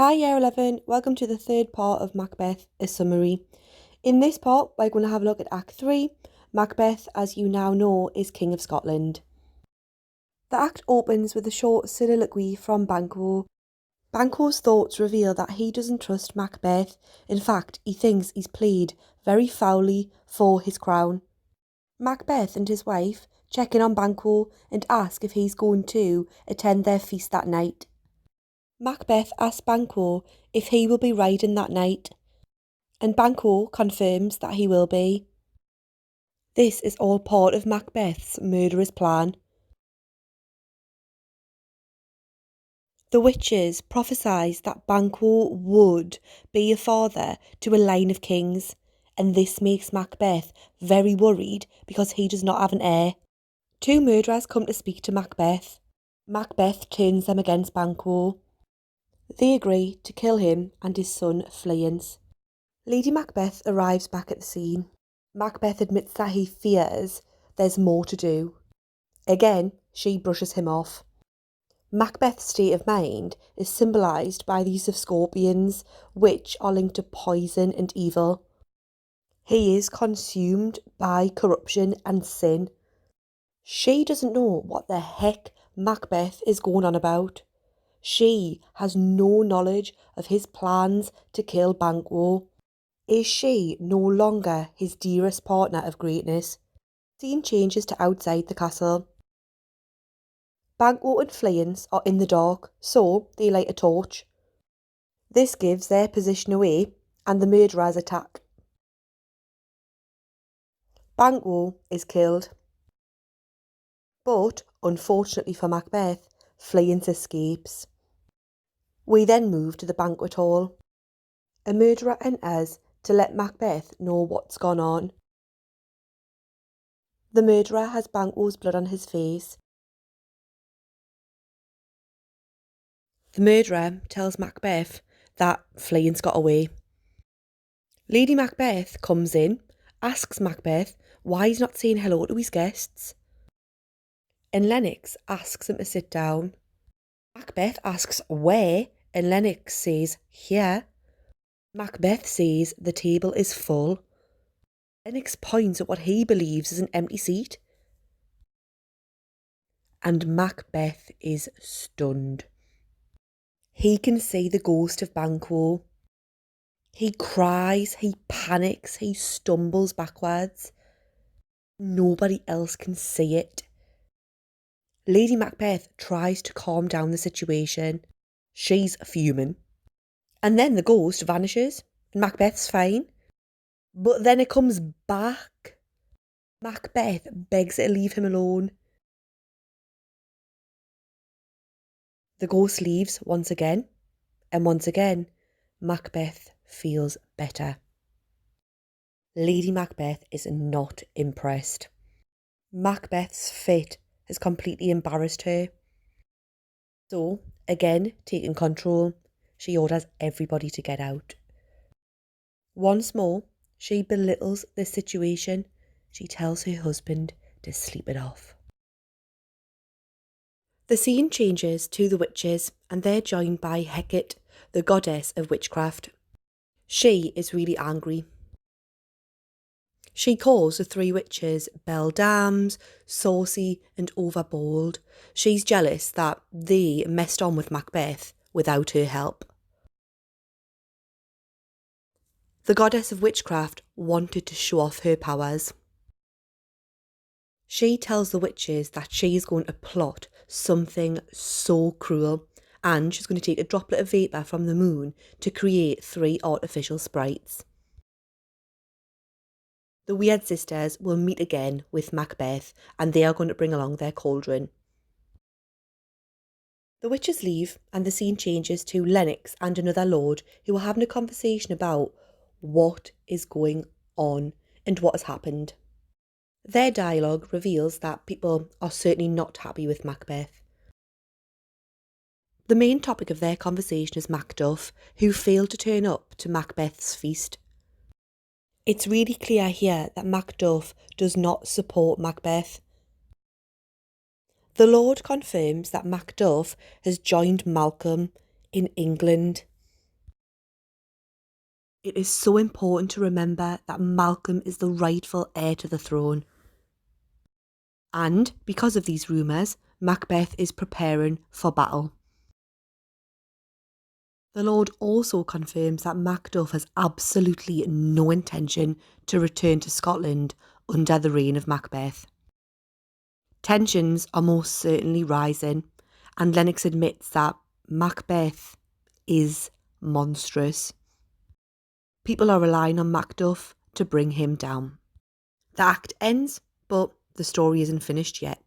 Hi Year 11, welcome to the third part of Macbeth, a summary. In this part, we're going to have a look at Act 3. Macbeth, as you now know, is King of Scotland. The act opens with a short soliloquy from Banquo. Banquo's thoughts reveal that he doesn't trust Macbeth. In fact, he thinks he's played very foully for his crown. Macbeth and his wife check in on Banquo and ask if he's going to attend their feast that night. Macbeth asks Banquo if he will be riding that night, and Banquo confirms that he will be. This is all part of Macbeth's murderous plan. The witches prophesied that Banquo would be a father to a line of kings, and this makes Macbeth very worried because he does not have an heir. Two murderers come to speak to Macbeth. Macbeth turns them against Banquo. They agree to kill him and his son Fleance. Lady Macbeth arrives back at the scene. Macbeth admits that he fears there's more to do. Again, she brushes him off. Macbeth's state of mind is symbolised by the use of scorpions, which are linked to poison and evil. He is consumed by corruption and sin. She doesn't know what the heck Macbeth is going on about. She has no knowledge of his plans to kill Banquo. Is she no longer his dearest partner of greatness? Scene changes to outside the castle. Banquo and Fleance are in the dark, so they light a torch. This gives their position away, and the murderers attack. Banquo is killed. But, unfortunately for Macbeth, Fleance escapes. We then move to the Banquet Hall. A murderer enters to let Macbeth know what's gone on. The murderer has Banquo's blood on his face. The murderer tells Macbeth that Fleance got away. Lady Macbeth comes in, asks Macbeth why he's not saying hello to his guests. And Lennox asks him to sit down. Macbeth asks where, and Lennox says here. Macbeth says the table is full. Lennox points at what he believes is an empty seat. And Macbeth is stunned. He can see the ghost of Banquo. He cries, he panics, he stumbles backwards. Nobody else can see it. Lady Macbeth tries to calm down the situation. She's fuming. And then the ghost vanishes and Macbeth's fine. But then it comes back. Macbeth begs it to leave him alone. The ghost leaves once again, and once again, Macbeth feels better. Lady Macbeth is not impressed. Macbeth's fit has completely embarrassed her. So, again, taking control, she orders everybody to get out. Once more, she belittles the situation. She tells her husband to sleep it off. The scene changes to the witches, and they're joined by Hecate, the goddess of witchcraft. She is really angry. She calls the three witches beldames, saucy and overbold. She's jealous that they messed on with Macbeth without her help. The goddess of witchcraft wanted to show off her powers. She tells the witches that she's going to plot something so cruel, and she's going to take a droplet of vapour from the moon to create 3 artificial sprites. The Weird Sisters will meet again with Macbeth, and they are going to bring along their cauldron. The witches leave, and the scene changes to Lennox and another lord who are having a conversation about what is going on and what has happened. Their dialogue reveals that people are certainly not happy with Macbeth. The main topic of their conversation is Macduff, who failed to turn up to Macbeth's feast. It's really clear here that Macduff does not support Macbeth. The Lord confirms that Macduff has joined Malcolm in England. It is so important to remember that Malcolm is the rightful heir to the throne. And because of these rumours, Macbeth is preparing for battle. The Lord also confirms that Macduff has absolutely no intention to return to Scotland under the reign of Macbeth. Tensions are most certainly rising, and Lennox admits that Macbeth is monstrous. People are relying on Macduff to bring him down. The act ends, but the story isn't finished yet.